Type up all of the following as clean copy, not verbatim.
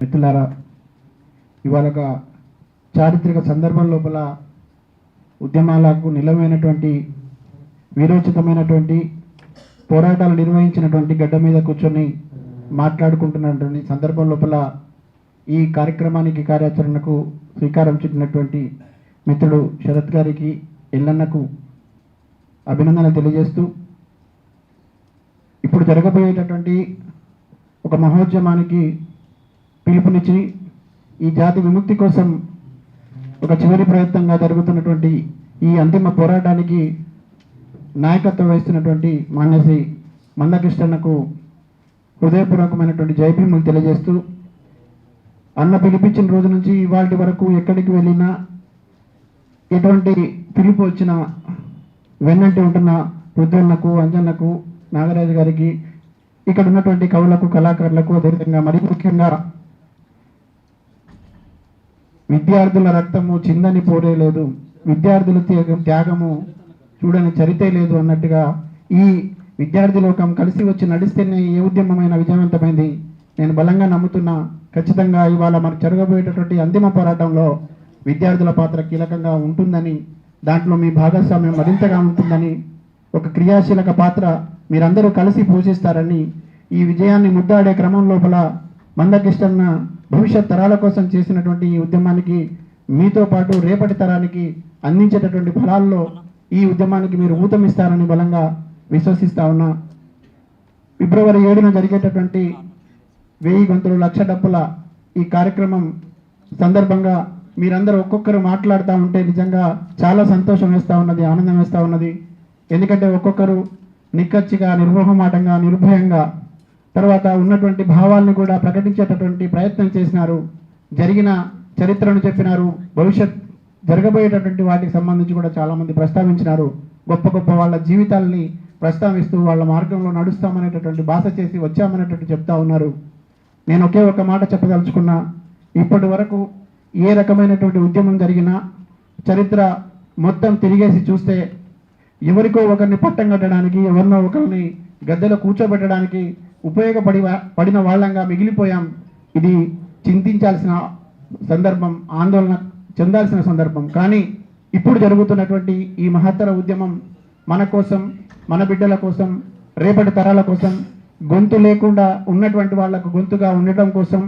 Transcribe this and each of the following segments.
మిత్రులారా, ఇవాళ ఒక చారిత్రక సందర్భం లోపల ఉద్యమాలకు నిలవైనటువంటి వీరోచితమైనటువంటి పోరాటాలు నిర్వహించినటువంటి గడ్డ మీద కూర్చొని మాట్లాడుకుంటున్నటువంటి సందర్భం లోపల ఈ కార్యక్రమానికి కార్యాచరణకు శ్రీకారం చుట్టినటువంటి మిత్రుడు శరత్ గారికి, ఎల్లన్నకు అభినందనలు తెలియజేస్తూ ఇప్పుడు జరగబోయేటటువంటి ఒక మహోద్యమానికి పిలుపునిచ్చి ఈ జాతి విముక్తి కోసం ఒక చివరి ప్రయత్నంగా జరుగుతున్నటువంటి ఈ అంతిమ పోరాటానికి నాయకత్వం వహిస్తున్నటువంటి మాన్యశ్రీ మందకృష్ణకు హృదయపూర్వకమైనటువంటి జైభీములు తెలియజేస్తూ, అన్న పిలిపించిన రోజు నుంచి ఇవాళ వరకు ఎక్కడికి వెళ్ళినా ఎటువంటి పిలుపు వచ్చినా వెన్నంటి ఉంటున్న వృద్ధులకు, అంజన్నకు, నాగరాజు గారికి, ఇక్కడ ఉన్నటువంటి కవులకు, కళాకారులకు, అదేవిధంగా మరి ముఖ్యంగా విద్యార్థుల రక్తము చిందని పోరేలేదు, విద్యార్థుల త్యాగము చూడని చరితే లేదు అన్నట్టుగా ఈ విద్యార్థి లోకం కలిసి వచ్చి నడిస్తేనే ఏ ఉద్యమమైన విజయవంతమైంది నేను బలంగా నమ్ముతున్నా. ఖచ్చితంగా ఇవాళ మనకు జరగబోయేటటువంటి అంతిమ పోరాటంలో విద్యార్థుల పాత్ర కీలకంగా ఉంటుందని, దాంట్లో మీ భాగస్వామ్యం మరింతగా ఉంటుందని, ఒక క్రియాశీలక పాత్ర మీరందరూ కలిసి పోషిస్తారని, ఈ విజయాన్ని ముద్దాడే క్రమం లోపల మందకృష్ణ భవిష్యత్ తరాల కోసం చేసినటువంటి ఈ ఉద్యమానికి మీతో పాటు రేపటి తరానికి అందించేటటువంటి ఫలాల్లో ఈ ఉద్యమానికి మీరు ఊతమిస్తారని బలంగా విశ్వసిస్తా ఉన్నా. ఫిబ్రవరి 7న జరిగేటటువంటి 1000 గొంతులు లక్ష డప్పుల ఈ కార్యక్రమం సందర్భంగా మీరందరూ ఒక్కొక్కరు మాట్లాడుతూ ఉంటే నిజంగా చాలా సంతోషం వేస్తూ ఉన్నది, ఆనందం వేస్తూ ఉన్నది. ఎందుకంటే ఒక్కొక్కరు నిక్కచ్చిగా, నిర్మోహమాటంగా, నిర్భయంగా తర్వాత ఉన్నటువంటి భావాలను కూడా ప్రకటించేటటువంటి ప్రయత్నం చేసినారు. జరిగిన చరిత్రను చెప్పినారు, భవిష్యత్ జరగబోయేటటువంటి వాటికి సంబంధించి కూడా చాలామంది ప్రస్తావించినారు. గొప్ప గొప్ప వాళ్ళ జీవితాలని ప్రస్తావిస్తూ వాళ్ళ మార్గంలో నడుస్తామనేటటువంటి భాష చేసి వచ్చామనేటట్టు చెప్తా ఉన్నారు. నేను ఒకే ఒక మాట చెప్పదలుచుకున్నా, ఇప్పటి వరకు ఏ రకమైనటువంటి ఉద్యమం జరిగినా చరిత్ర మొత్తం తిరిగేసి చూస్తే ఎవరికో ఒకరిని పట్టం కట్టడానికి, ఎవరినో ఒకరిని గద్దెలో కూర్చోబెట్టడానికి పడిన వాళ్ళంగా మిగిలిపోయాం. ఇది చింతించాల్సిన సందర్భం, ఆందోళన చెందాల్సిన సందర్భం. కానీ ఇప్పుడు జరుగుతున్నటువంటి ఈ మహత్తర ఉద్యమం మన కోసం, మన బిడ్డల కోసం, రేపటి తరాల కోసం, గొంతు లేకుండా ఉన్నటువంటి వాళ్లకు గొంతుగా ఉండటం కోసం,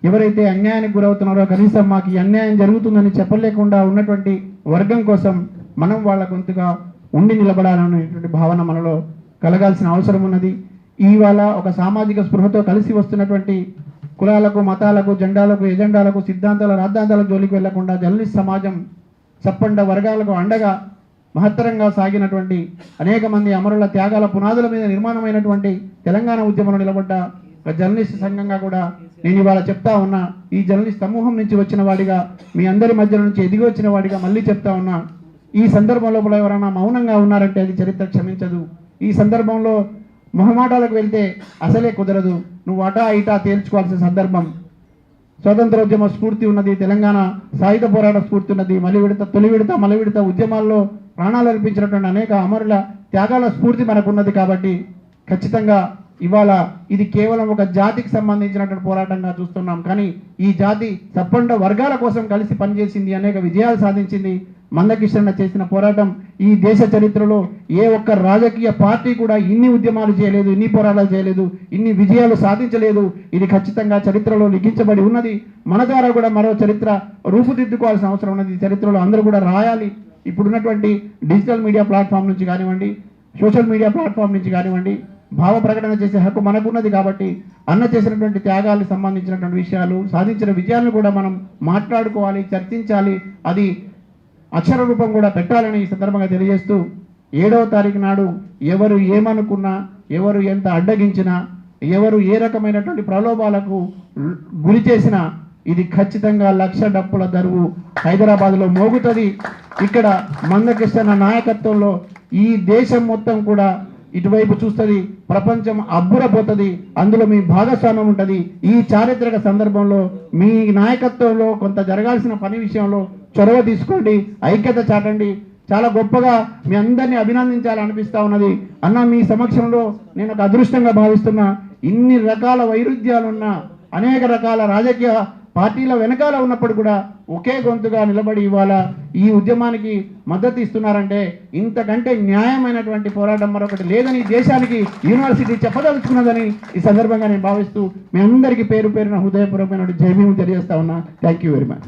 ఎవరైతే అన్యాయానికి గురవుతున్నారో కనీసం మాకు ఈ అన్యాయం జరుగుతుందని చెప్పలేకుండా ఉన్నటువంటి వర్గం కోసం మనం వాళ్ళ గొంతుగా ఉండి నిలబడాలనేటువంటి భావన మనలో కలగాల్సిన అవసరం ఉన్నది. ఇవాళ ఒక సామాజిక స్పృహతో కలిసి వస్తున్నటువంటి కులాలకు, మతాలకు, జెండాలకు, ఎజెండాలకు, సిద్ధాంతాల, రాద్ధాంతాలకు జోలికి వెళ్లకుండా జర్నలిస్ట్ సమాజం చప్పండ వర్గాలకు అండగా మహత్తరంగా సాగినటువంటి అనేక మంది అమరుల త్యాగాల పునాదుల మీద నిర్మాణమైనటువంటి తెలంగాణ ఉద్యమంలో నిలబడ్డ ఒక జర్నలిస్ట్ సంఘంగా కూడా నేను ఇవాళ చెప్తా ఉన్నా. ఈ జర్నలిస్ట్ సమూహం నుంచి వచ్చిన వాడిగా, మీ అందరి మధ్య నుంచి ఎదిగి వచ్చిన వాడిగా మళ్ళీ చెప్తా ఉన్నా, ఈ సందర్భంలో ఎవరైనా మౌనంగా ఉన్నారంటే అది చరిత్ర క్షమించదు. ఈ సందర్భంలో మొహమాటాలకు వెళ్తే అసలే కుదరదు. నువ్వు అటా ఇటా తేల్చుకోవాల్సిన సందర్భం. స్వతంత్రోద్యమ స్ఫూర్తి ఉన్నది, తెలంగాణ సాయుధ పోరాట స్ఫూర్తి ఉన్నది, తొలి విడత మలి విడత ఉద్యమాల్లో ప్రాణాలు అర్పించినటువంటి అనేక అమరుల త్యాగాల స్ఫూర్తి మనకున్నది. కాబట్టి ఖచ్చితంగా ఇవాళ ఇది కేవలం ఒక జాతికి సంబంధించినటువంటి పోరాటంగా చూస్తున్నాం. కానీ ఈ జాతి సప్పండ వర్గాల కోసం కలిసి పనిచేసింది, అనేక విజయాలు సాధించింది. మందకృష్ణ చేసిన పోరాటం ఈ దేశ చరిత్రలో ఏ ఒక్క రాజకీయ పార్టీ కూడా ఇన్ని ఉద్యమాలు చేయలేదు, ఇన్ని పోరాటాలు చేయలేదు, ఇన్ని విజయాలు సాధించలేదు. ఇది ఖచ్చితంగా చరిత్రలో లిఖించబడి ఉన్నది. మన ద్వారా కూడా మరో చరిత్ర రూపుదిద్దుకోవాల్సిన అవసరం ఉన్నది. చరిత్రలో అందరూ కూడా రాయాలి. ఇప్పుడున్నటువంటి డిజిటల్ మీడియా ప్లాట్ఫామ్ నుంచి కానివ్వండి, సోషల్ మీడియా ప్లాట్ఫామ్ నుంచి కానివ్వండి, భావ ప్రకటన చేసే హక్కు మనకున్నది. కాబట్టి అన్న చేసినటువంటి త్యాగాలకు సంబంధించినటువంటి విషయాలు, సాధించిన విజయాలను కూడా మనం మాట్లాడుకోవాలి, చర్చించాలి. అది అక్షర రూపం కూడా పెట్టాలని ఈ సందర్భంగా తెలియజేస్తూ, 7వ తారీఖు నాడు ఎవరు ఏమనుకున్నా, ఎవరు ఎంత అడ్డగించినా, ఎవరు ఏ రకమైనటువంటి ప్రలోభాలకు గురి చేసినా ఇది ఖచ్చితంగా లక్ష డప్పుల దరువు హైదరాబాద్లో మోగుతుంది. ఇక్కడ మందకృష్ణ నాయకత్వంలో ఈ దేశం మొత్తం కూడా ఇటువైపు చూస్తుంది, ప్రపంచం అబ్బురపోతుంది. అందులో మీ భాగస్వామ్యం ఉంటుంది. ఈ చారిత్రక సందర్భంలో మీ నాయకత్వంలో కొంత జరగాల్సిన పని విషయంలో చొరవ తీసుకోండి, ఐక్యత చాటండి. చాలా గొప్పగా మీ అందరినీ అభినందించాలనిపిస్తా ఉన్నది. అన్న, మీ సమక్షంలో నేను ఒక అదృష్టంగా భావిస్తున్నా. ఇన్ని రకాల వైరుధ్యాలున్న అనేక రకాల రాజకీయ పార్టీల వెనకాల ఉన్నప్పుడు కూడా ఒకే గొంతుగా నిలబడి ఇవాళ ఈ ఉద్యమానికి మద్దతు ఇస్తున్నారంటే ఇంతకంటే న్యాయమైనటువంటి పోరాటం మరొకటి లేదని దేశానికి యూనివర్సిటీ చెప్పదలుచుకున్నదని ఈ సందర్భంగా నేను భావిస్తూ మీ అందరికీ పేరు పేరున హృదయపూర్వకమైన జై భీమ్ తెలియజేస్తా ఉన్నా. Thank you very much.